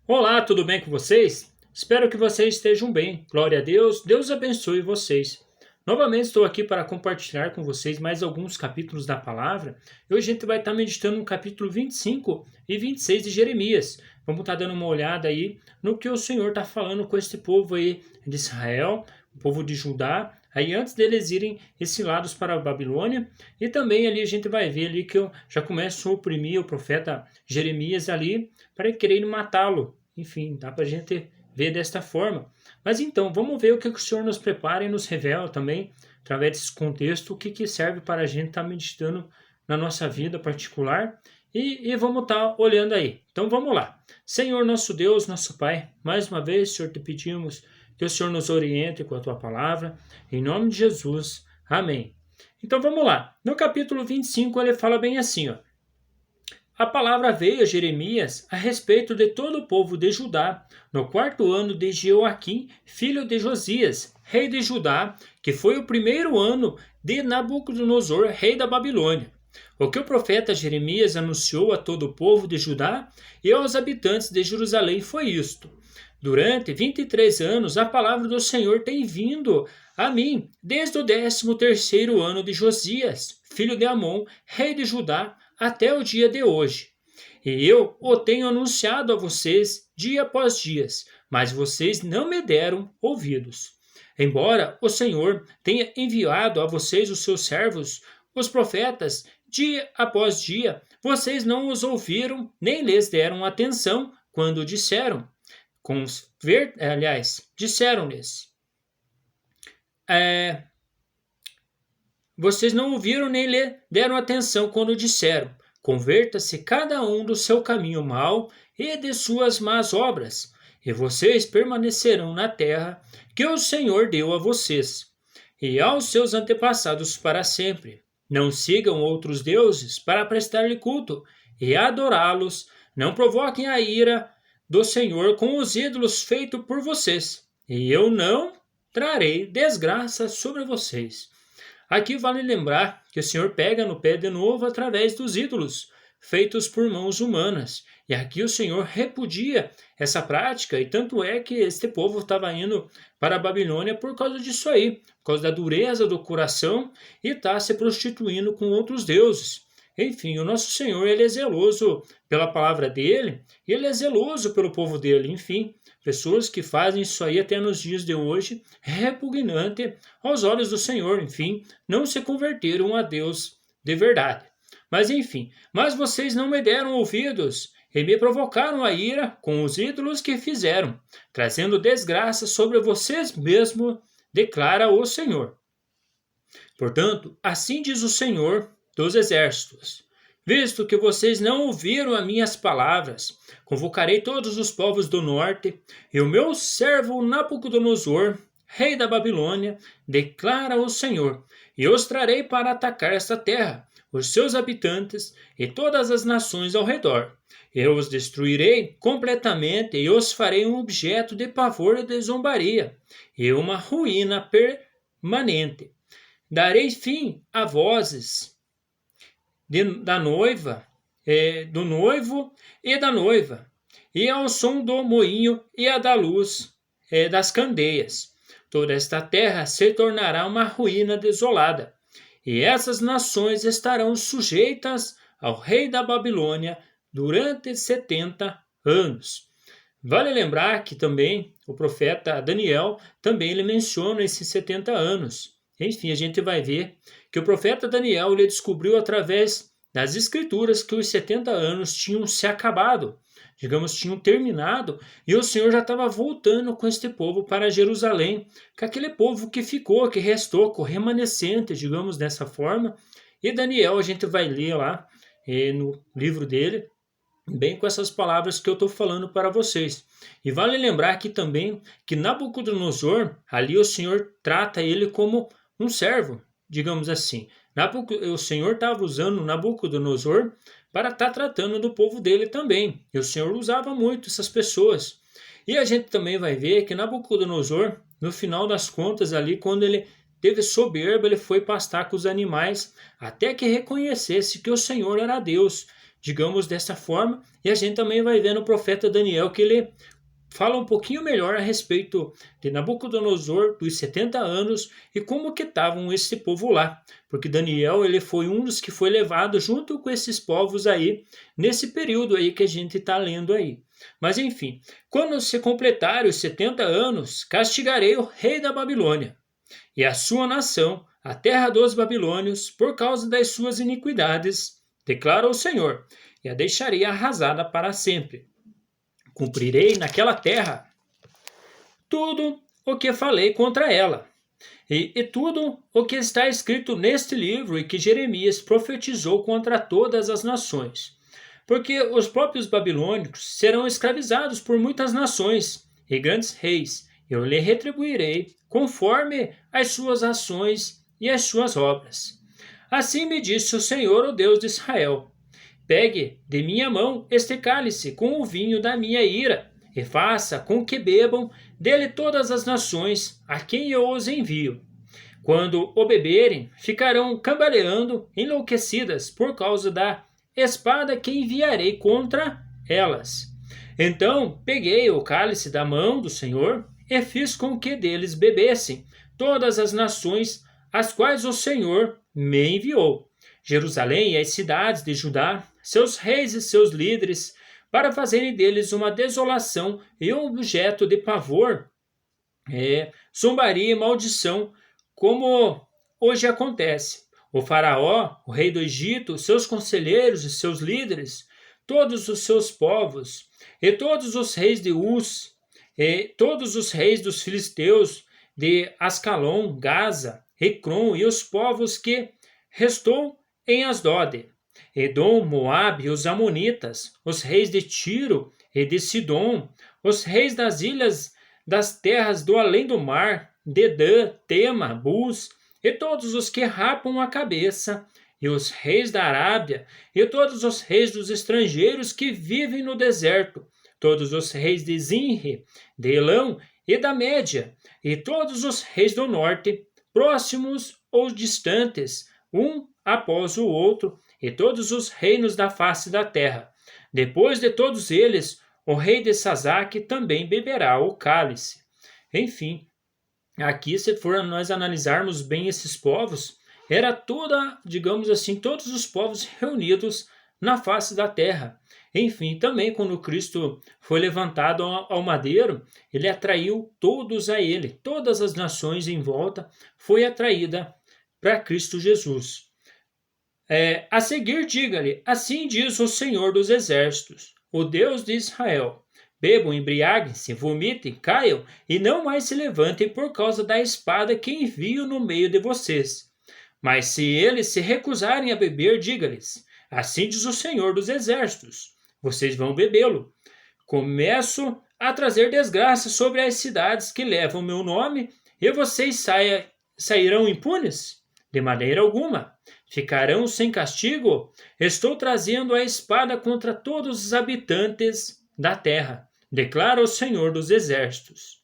Olá, tudo bem com vocês? Espero que vocês estejam bem. Glória a Deus, Deus abençoe vocês. Novamente estou aqui para compartilhar com vocês mais alguns capítulos da palavra. E hoje a gente vai estar meditando no capítulo 25 e 26 de Jeremias. Vamos estar dando uma olhada aí no que o Senhor está falando com este povo aí de Israel, o povo de Judá, aí antes deles irem exilados para a Babilônia. E também ali a gente vai ver ali que já começa a oprimir o profeta Jeremias ali para querer matá-lo. Enfim, dá para a gente ver desta forma. Mas então, vamos ver o que o Senhor nos prepara e nos revela também, através desse contexto, o que serve para a gente estar meditando na nossa vida particular. E vamos estar olhando aí. Então vamos lá. Senhor nosso Deus, nosso Pai, mais uma vez, Senhor, te pedimos que o Senhor nos oriente com a tua palavra. Em nome de Jesus. Amém. Então vamos lá. No capítulo 25 ele fala bem assim, ó. A palavra veio a Jeremias a respeito de todo o povo de Judá, no quarto ano de Jeoaquim, filho de Josias, rei de Judá, que foi o primeiro ano de Nabucodonosor, rei da Babilônia. O que o profeta Jeremias anunciou a todo o povo de Judá e aos habitantes de Jerusalém foi isto: durante 23 anos a palavra do Senhor tem vindo a mim, desde o 13º ano de Josias, filho de Amon, rei de Judá, até o dia de hoje. E eu o tenho anunciado a vocês dia após dia, mas vocês não me deram ouvidos. Embora o Senhor tenha enviado a vocês os seus servos, os profetas, dia após dia, vocês não os ouviram nem lhes deram atenção quando disseram. Disseram-lhes: vocês não ouviram nem lhe deram atenção quando disseram: converta-se cada um do seu caminho mau e de suas más obras, e vocês permanecerão na terra que o Senhor deu a vocês e aos seus antepassados para sempre. Não sigam outros deuses para prestar-lhe culto e adorá-los. Não provoquem a ira do Senhor com os ídolos feitos por vocês, e eu não trarei desgraça sobre vocês. Aqui vale lembrar que o Senhor pega no pé de novo através dos ídolos feitos por mãos humanas. E aqui o Senhor repudia essa prática, e tanto é que este povo estava indo para a Babilônia por causa disso aí, por causa da dureza do coração e está se prostituindo com outros deuses. Enfim, o nosso Senhor, ele é zeloso pela palavra dele, e ele é zeloso pelo povo dele. Enfim, pessoas que fazem isso aí até nos dias de hoje, repugnante aos olhos do Senhor. Enfim, não se converteram a Deus de verdade. Mas enfim, mas vocês não me deram ouvidos e me provocaram a ira com os ídolos que fizeram, trazendo desgraça sobre vocês mesmos, declara o Senhor. Portanto, assim diz o Senhor dos exércitos: visto que vocês não ouviram as minhas palavras, convocarei todos os povos do norte, e o meu servo Nabucodonosor, rei da Babilônia, declara o Senhor, e os trarei para atacar esta terra, os seus habitantes e todas as nações ao redor. Eu os destruirei completamente e os farei um objeto de pavor e de zombaria, e uma ruína permanente. Darei fim a vozes da noiva, do noivo e da noiva, e ao som do moinho e a da luz das candeias. Toda esta terra se tornará uma ruína desolada, e essas nações estarão sujeitas ao rei da Babilônia durante 70 anos. Vale lembrar que também o profeta Daniel também ele menciona esses 70 anos. Enfim, a gente vai ver que o profeta Daniel ele descobriu através das escrituras que os 70 anos tinham se acabado, digamos, tinham terminado, e o Senhor já estava voltando com este povo para Jerusalém, com aquele povo que ficou, que restou, com remanescente, digamos dessa forma. E Daniel a gente vai ler lá no livro dele, bem com essas palavras que eu estou falando para vocês. E vale lembrar aqui também que Nabucodonosor, ali o Senhor trata ele como um servo, digamos assim. O Senhor estava usando Nabucodonosor para estar tratando do povo dele também. E o Senhor usava muito essas pessoas. E a gente também vai ver que Nabucodonosor, no final das contas ali, quando ele teve soberba, ele foi pastar com os animais, até que reconhecesse que o Senhor era Deus. digamos dessa forma, e a gente também vai ver no profeta Daniel que ele fala um pouquinho melhor a respeito de Nabucodonosor, dos 70 anos e como que estavam esse povo lá. Porque Daniel ele foi um dos que foi levado junto com esses povos aí, nesse período aí que a gente está lendo aí. Mas enfim, quando se completarem os 70 anos, castigarei o rei da Babilônia e a sua nação, a terra dos babilônios, por causa das suas iniquidades, declara o Senhor, e a deixarei arrasada para sempre. Cumprirei naquela terra tudo o que falei contra ela, e tudo o que está escrito neste livro e que Jeremias profetizou contra todas as nações. Porque os próprios babilônicos serão escravizados por muitas nações e grandes reis. Eu lhe retribuirei conforme as suas ações e as suas obras. Assim me disse o Senhor, o Deus de Israel: pegue de minha mão este cálice com o vinho da minha ira, e faça com que bebam dele todas as nações a quem eu os envio. Quando o beberem, ficarão cambaleando, enlouquecidas por causa da espada que enviarei contra elas. Então peguei o cálice da mão do Senhor e fiz com que deles bebessem todas as nações as quais o Senhor me enviou. Jerusalém e as cidades de Judá, seus reis e seus líderes, para fazerem deles uma desolação e um objeto de pavor, zombaria e maldição, como hoje acontece. O faraó, o rei do Egito, seus conselheiros e seus líderes, todos os seus povos, e todos os reis de Uz, e todos os reis dos filisteus, de Ascalon, Gaza, Ecrom, e os povos que restou em Asdode, Edom, Moabe e os amonitas, os reis de Tiro e de Sidom, os reis das ilhas das terras do além do mar, Dedã, Tema, Bus, e todos os que rapam a cabeça, e os reis da Arábia, e todos os reis dos estrangeiros que vivem no deserto, todos os reis de Zinre, de Elão e da Média, e todos os reis do norte, próximos ou distantes, um após o outro, e todos os reinos da face da terra. Depois de todos eles, o rei de Sazaque também beberá o cálice. Enfim, aqui, se for nós analisarmos bem esses povos, era toda, digamos assim, todos os povos reunidos na face da terra. Enfim, também quando Cristo foi levantado ao madeiro, ele atraiu todos a ele, todas as nações em volta foi atraída para Cristo Jesus. A seguir, diga-lhe: assim diz o Senhor dos Exércitos, o Deus de Israel: bebam, embriaguem-se, vomitem, caiam e não mais se levantem por causa da espada que envio no meio de vocês. Mas se eles se recusarem a beber, diga-lhes: assim diz o Senhor dos Exércitos, vocês vão bebê-lo. Começo a trazer desgraça sobre as cidades que levam meu nome, e vocês sairão impunes? De maneira alguma. Ficarão sem castigo? Estou trazendo a espada contra todos os habitantes da terra, declara o Senhor dos Exércitos.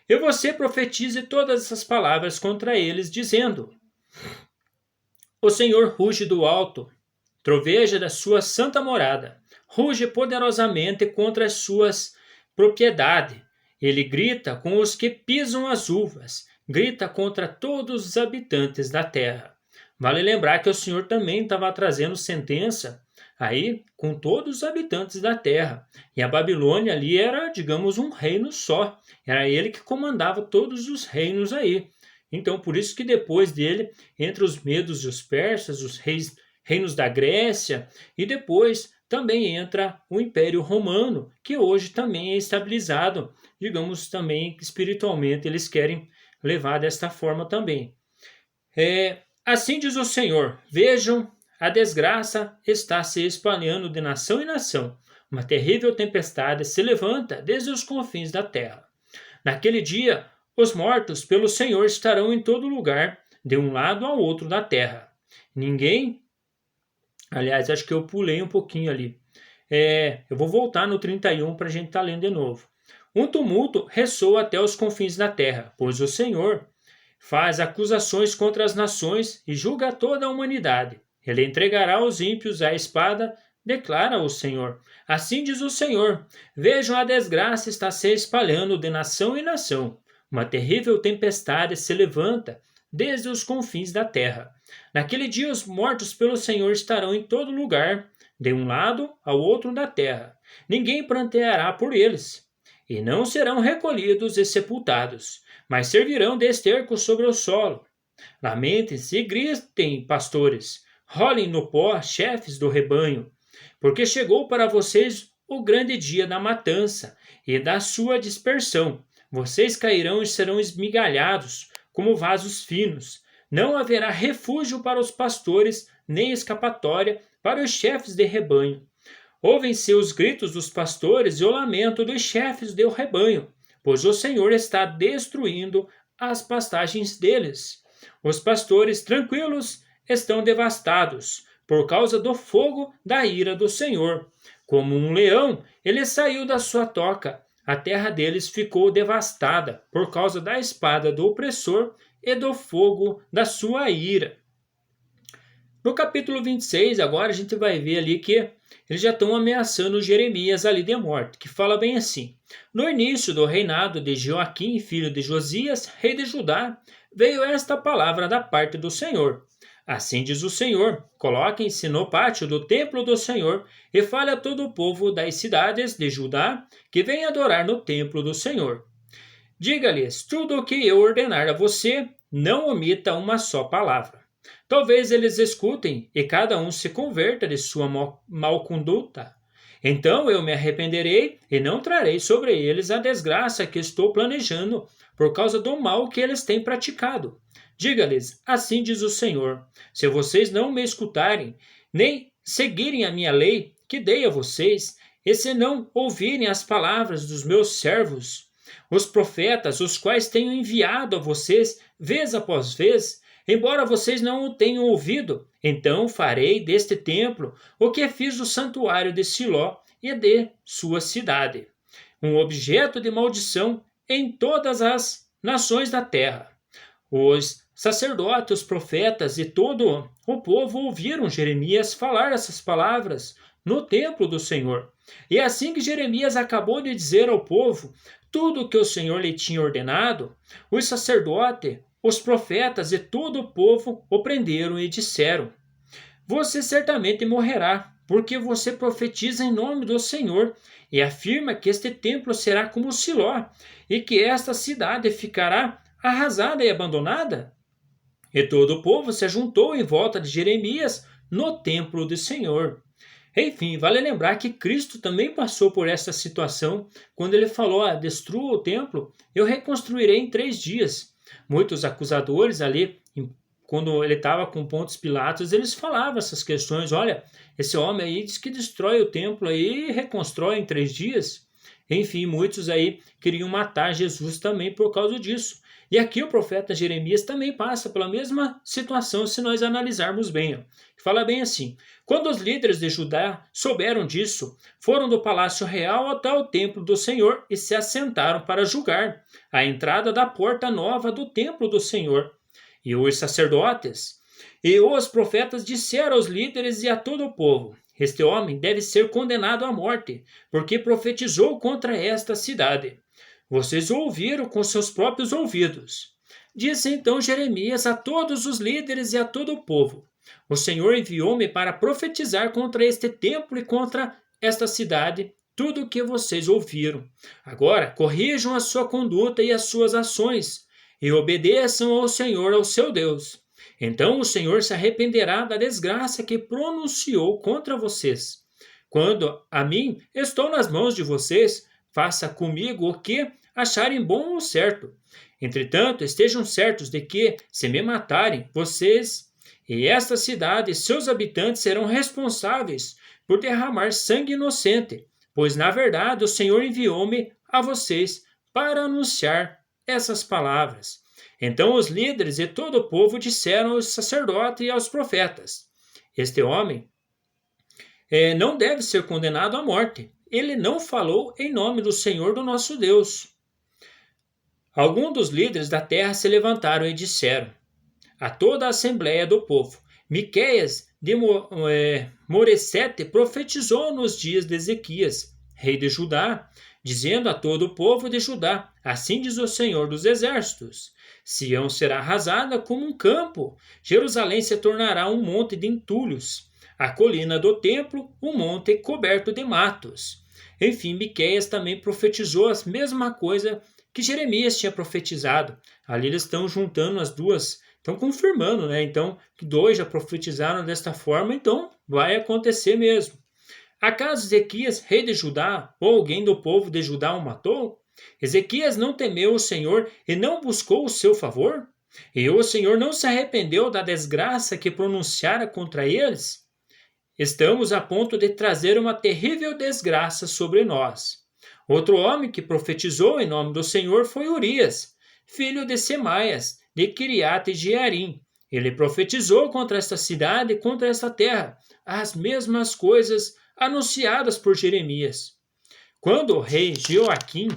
E você profetize todas essas palavras contra eles, dizendo: o Senhor ruge do alto, troveja da sua santa morada, ruge poderosamente contra as suas propriedades. Ele grita com os que pisam as uvas, grita contra todos os habitantes da terra. Vale lembrar que o Senhor também estava trazendo sentença aí com todos os habitantes da terra. E a Babilônia ali era, digamos, um reino só. Era ele que comandava todos os reinos aí. Então, por isso que depois dele, entre os medos e os persas, os reinos da Grécia, e depois também entra o Império Romano, que hoje também é estabilizado, digamos, também espiritualmente eles querem levar desta forma também. Assim diz o Senhor: vejam, a desgraça está se espalhando de nação em nação. Uma terrível tempestade se levanta desde os confins da terra. Naquele dia, os mortos pelo Senhor estarão em todo lugar, de um lado ao outro da terra. Ninguém... Aliás, acho que eu pulei um pouquinho ali. Eu vou voltar no 31 para a gente estar lendo de novo. Um tumulto ressoa até os confins da terra, pois o Senhor faz acusações contra as nações e julga toda a humanidade. Ele entregará os ímpios à espada declara o Senhor. Assim diz o Senhor: vejam, a desgraça está se espalhando de nação em nação. Uma terrível tempestade se levanta desde os confins da terra. Naquele dia os mortos pelo Senhor estarão em todo lugar, de um lado ao outro da terra. Ninguém pranteará por eles, e não serão recolhidos e sepultados, mas servirão de esterco sobre o solo. Lamentem-se e gritem, pastores. Rolem no pó, chefes do rebanho, porque chegou para vocês o grande dia da matança e da sua dispersão. Vocês cairão e serão esmigalhados como vasos finos. Não haverá refúgio para os pastores, nem escapatória para os chefes de rebanho. Ouvem-se os gritos dos pastores e o lamento dos chefes do rebanho, pois o Senhor está destruindo as pastagens deles. Os pastores tranquilos estão devastados por causa do fogo da ira do Senhor. Como um leão, ele saiu da sua toca. A terra deles ficou devastada por causa da espada do opressor e do fogo da sua ira. No capítulo 26, agora a gente vai ver ali que eles já estão ameaçando Jeremias ali de morte, que fala bem assim: no início do reinado de Joaquim, filho de Josias, rei de Judá, veio esta palavra da parte do Senhor. Assim diz o Senhor: coloquem-se no pátio do templo do Senhor e fale a todo o povo das cidades de Judá que vem adorar no templo do Senhor. Diga-lhes tudo o que eu ordenar a você, não omita uma só palavra. Talvez eles escutem e cada um se converta de sua mal conduta. Então eu me arrependerei e não trarei sobre eles a desgraça que estou planejando por causa do mal que eles têm praticado. Diga-lhes, assim diz o Senhor: se vocês não me escutarem, nem seguirem a minha lei que dei a vocês, e se não ouvirem as palavras dos meus servos, os profetas, os quais tenho enviado a vocês vez após vez, embora vocês não o tenham ouvido, então farei deste templo o que fiz do santuário de Siló e de sua cidade, um objeto de maldição em todas as nações da terra. Os sacerdotes, os profetas e todo o povo ouviram Jeremias falar essas palavras no templo do Senhor. E assim que Jeremias acabou de dizer ao povo tudo o que o Senhor lhe tinha ordenado, os sacerdotes, os profetas e todo o povo o prenderam e disseram: você certamente morrerá, porque você profetiza em nome do Senhor e afirma que este templo será como Siló e que esta cidade ficará arrasada e abandonada? E todo o povo se ajuntou em volta de Jeremias no templo do Senhor. Enfim, vale lembrar que Cristo também passou por essa situação quando ele falou: destrua o templo, eu reconstruirei em 3 dias. Muitos acusadores ali, quando ele estava com Pontos Pilatos, eles falavam essas questões: olha, esse homem aí diz que destrói o templo aí e reconstrói em 3 dias. Enfim, muitos aí queriam matar Jesus também por causa disso. E aqui o profeta Jeremias também passa pela mesma situação se nós analisarmos bem. Ó. Fala bem assim: quando os líderes de Judá souberam disso, foram do palácio real até o templo do Senhor e se assentaram para julgar a entrada da porta nova do templo do Senhor. E os sacerdotes e os profetas disseram aos líderes e a todo o povo: este homem deve ser condenado à morte, porque profetizou contra esta cidade. Vocês o ouviram com seus próprios ouvidos. Disse então Jeremias a todos os líderes e a todo o povo: o Senhor enviou-me para profetizar contra este templo e contra esta cidade tudo o que vocês ouviram. Agora corrijam a sua conduta e as suas ações e obedeçam ao Senhor, ao seu Deus. Então o Senhor se arrependerá da desgraça que pronunciou contra vocês. Quando a mim estou nas mãos de vocês, faça comigo o que acharem bom ou certo. Entretanto, estejam certos de que, se me matarem, vocês e esta cidade e seus habitantes serão responsáveis por derramar sangue inocente, pois na verdade o Senhor enviou-me a vocês para anunciar essas palavras. Então os líderes e todo o povo disseram aos sacerdotes e aos profetas: este homem não deve ser condenado à morte. Ele não falou em nome do Senhor do nosso Deus. Alguns dos líderes da terra se levantaram e disseram a toda a assembleia do povo: Miqueias de Moresete profetizou nos dias de Ezequias, rei de Judá, dizendo a todo o povo de Judá: assim diz o Senhor dos Exércitos: Sião será arrasada como um campo, Jerusalém se tornará um monte de entulhos, a colina do templo, um monte coberto de matos. Enfim, Miqueias também profetizou a mesma coisa que Jeremias tinha profetizado. Ali eles estão juntando as duas, estão confirmando, né? Então, que dois já profetizaram desta forma, então vai acontecer mesmo. Acaso Ezequias, rei de Judá, ou alguém do povo de Judá o matou? Ezequias não temeu o Senhor e não buscou o seu favor? E o Senhor não se arrependeu da desgraça que pronunciara contra eles? Estamos a ponto de trazer uma terrível desgraça sobre nós. Outro homem que profetizou em nome do Senhor foi Urias, filho de Semaias, de Kiriate Jearim. Ele profetizou contra esta cidade e contra esta terra as mesmas coisas anunciadas por Jeremias. Quando o rei Jeoaquim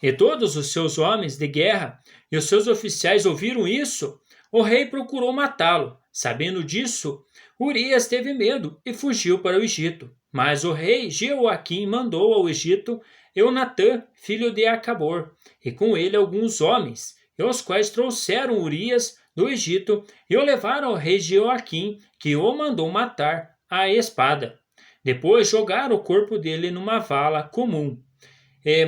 e todos os seus homens de guerra e os seus oficiais ouviram isso, o rei procurou matá-lo. Sabendo disso, Urias teve medo e fugiu para o Egito. Mas o rei Jeoaquim mandou ao Egito Eunatã, filho de Acabor, e com ele alguns homens, os quais trouxeram Urias do Egito e o levaram ao rei Jeoaquim, que o mandou matar à espada. Depois jogaram o corpo dele numa vala comum.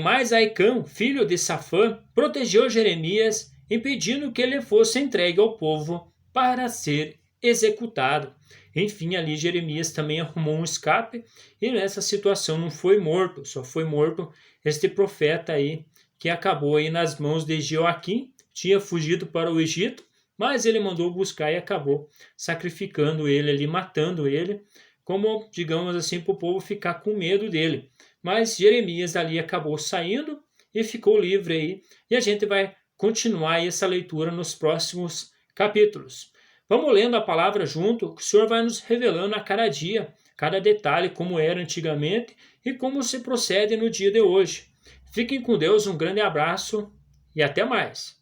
Mas Aicão, filho de Safã, protegeu Jeremias, impedindo que ele fosse entregue ao povo para ser executado. Enfim, ali Jeremias também arrumou um escape e nessa situação não foi morto, só foi morto este profeta aí que acabou aí nas mãos de Jeoaquim, tinha fugido para o Egito, mas ele mandou buscar e acabou sacrificando ele ali, matando ele, como, digamos assim, para o povo ficar com medo dele. Mas Jeremias ali acabou saindo e ficou livre aí. E a gente vai continuar essa leitura nos próximos capítulos. Vamos lendo a palavra junto, que o Senhor vai nos revelando a cada dia, cada detalhe, como era antigamente e como se procede no dia de hoje. Fiquem com Deus, um grande abraço e até mais.